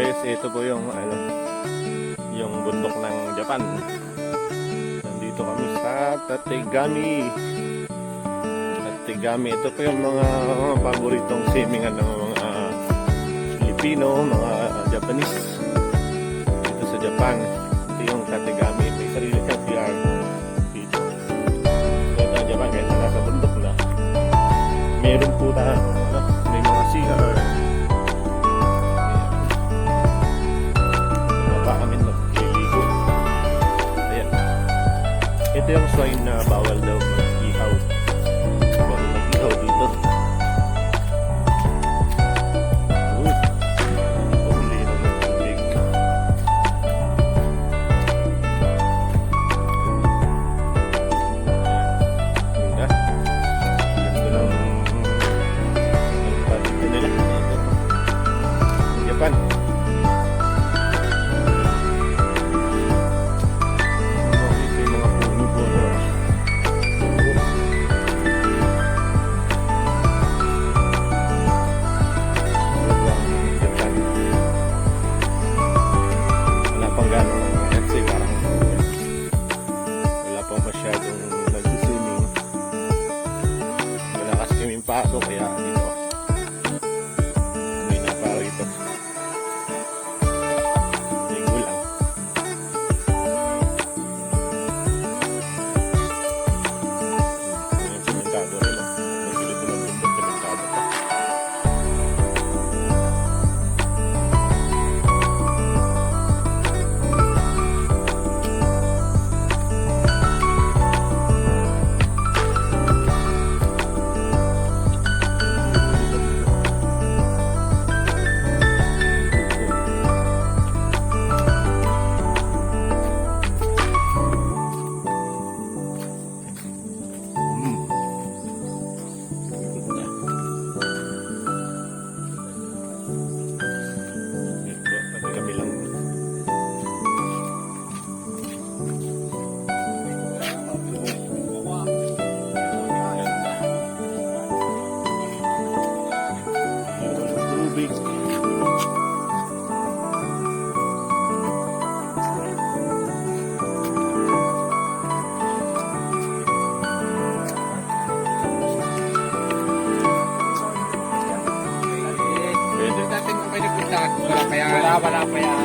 Guys, ito po yung yung bundok ng Japan. Nandito kami sa Tategami. Tategami, ito po yung mga paboritong swimingan ng mga Pilipino, mga Japanese dito sa Japan. Ito yung Tategami. May sarili siyang PR dito. Ito ang Japan, kahit nasa bundok na. Meron po na may mga CR. Ito yung sign na bawal daw mag-ihaw. Bawal mag-ihaw dito. Pumuli ng tubig. Ganda. Ganda ng palit nila. Japan. Pasok kaya dito may naparo ito linggo lang. Yung sementado rin may pilito ng bundok sementado pa. Wala pa yan.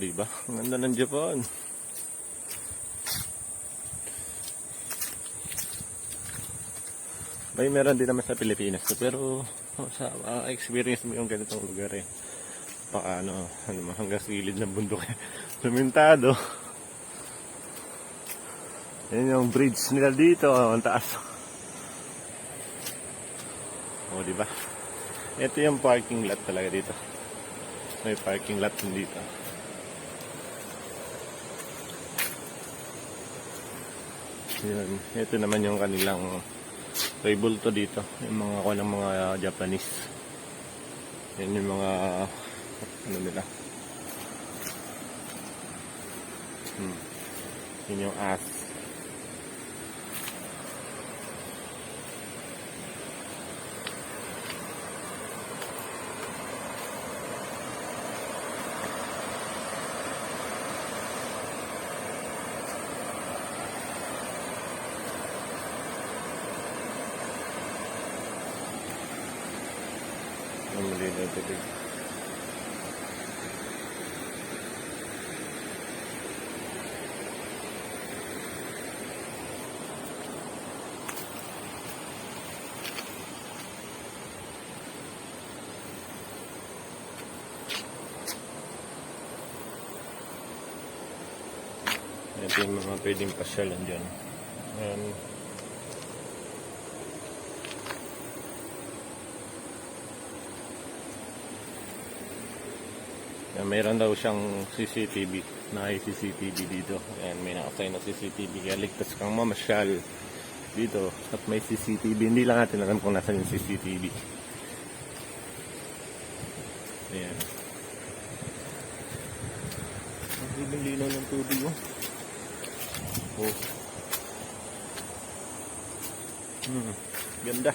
Diba? Ang ganda ng Japan. May meron din naman sa Pilipinas pero sa experience mo yung ganitong lugar eh. Baka ano hanggang silid ng bundok eh. Sementado. Yan yung bridge nila dito, ang taas. O diba? Ito yung parking lot talaga dito. May parking lot din dito. Yan. Ito naman yung kanilang rebulto dito. Yung mga ko ng mga Japanese. Yan yung mga ano nila. Yan yung as. Ang mali na tubig. yung mga pwedeng pasyalan dyan. And mayroon daw siyang CCTV, CCTV dito. Ayan, may naka-assign na CCTV, kaya ligtas kang mamasyal dito at may CCTV. Hindi lang natin alam kung nasa yung CCTV. Ayan, ang linaw ng tubig, oh. Ganda.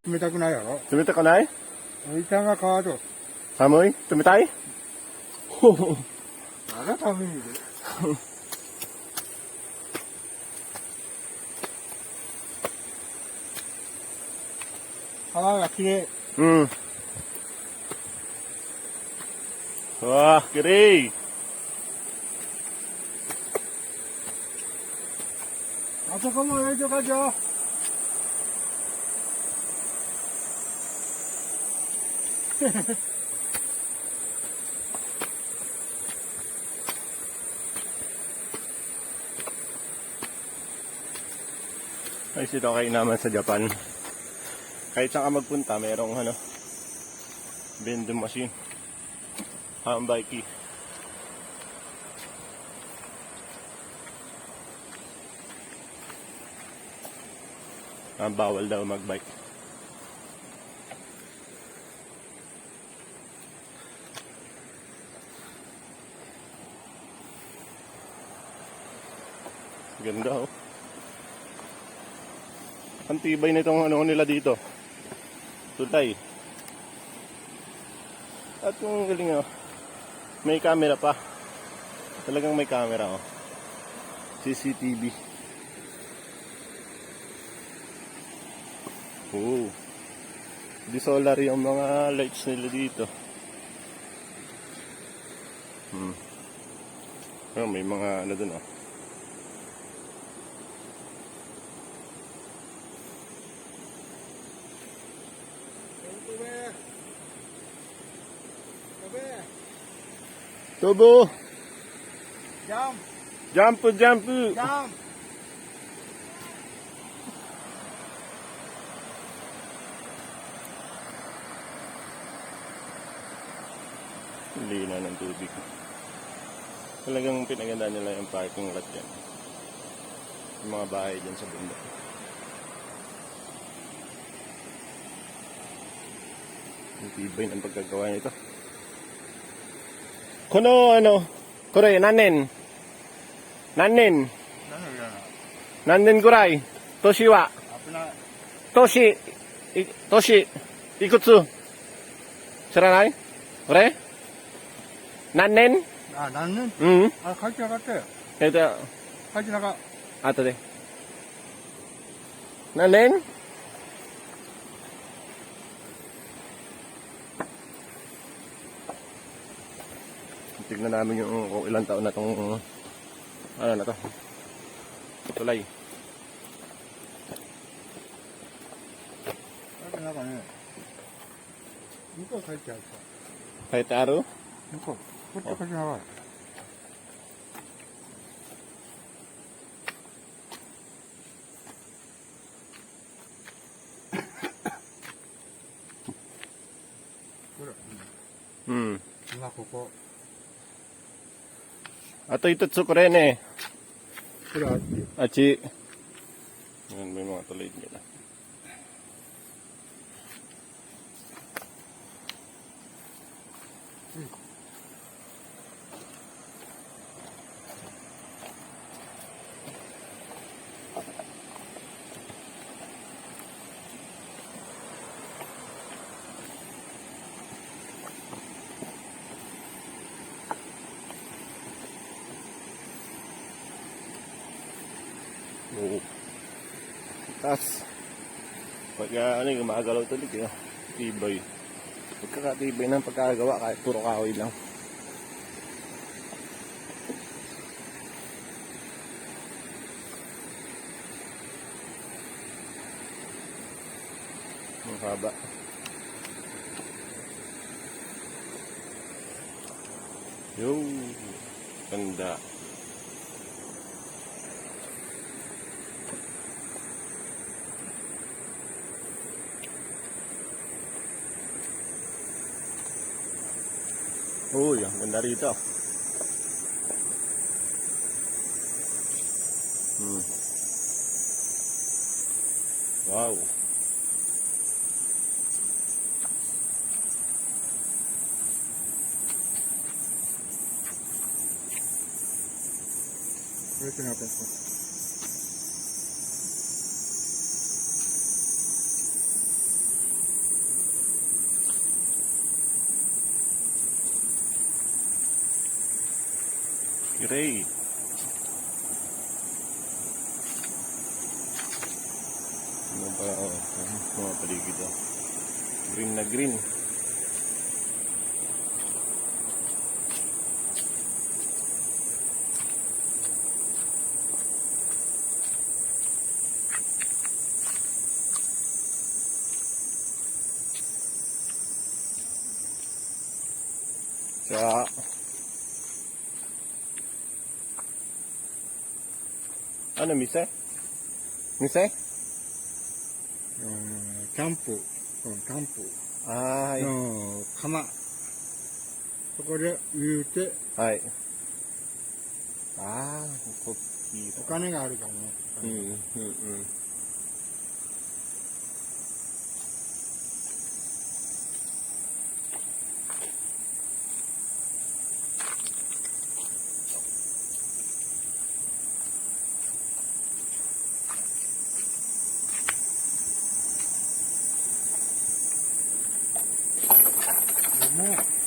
冷たくないやろ。冷たくない？板が変わる。寒い？冷たい？あら寒いで。川がきれい。うん。うわぁ、きれい。あそこもええとかじゃ。Ay, ito kayo naman sa Japan. Kahit saan ka magpunta, mayroong vending machine. Hanbaiki. Bawal daw magbike. Ganda, oh. Ang tibay nitong ano nila dito. Tulay. At yung galing, oh. May camera pa. Talagang may camera, oh. CCTV. Oh. Di solar yung mga lights nila dito. Oh, may mga ano dun, oh. Tubo. Jump. Jump, jump. Jump. Lina ng tubig. Talagang pinaganda nila yung parking lot yan. Yung mga bahay dyan sa bundok. Ang tibay ng pagkagawa nito. Kono ano, kore nanen. Nanen. Nanen gurai. Toshi wa. Toshi. Toshi. Ikutsu. Shiranai? Kore? Nanen? あ、何年？うん。あ、書いてなかったよ。書いてなかった。後で。Nanen? Tignan namin yung kung ilang taon na itong ano na to, tulay. なんかね、向こう書いてあるさ。 Kahit araw? 向こう、こっち書いてなかった。これ、今ここ。 Ato ito tsukure ne. これあっち。 Achi. Yan, may mga tulay nila. Oo. Taas. Pagka ano yung gumagalaw tuloy yun. Tibay. Pagkakatibay ng pagkagawa kahit puro kahoy lang. Ang haba. Yo, ganda. Uy, ang ganda rito. Wow. Ito nga pa ito. Great. Ano ba, mga paligid oh. Green na green. Sa ano, Mise? Mise? キャンプ、キャンプ Ay. の釜、そこで言うて、 Ay. Ah, cookie. お金があるからね。 もう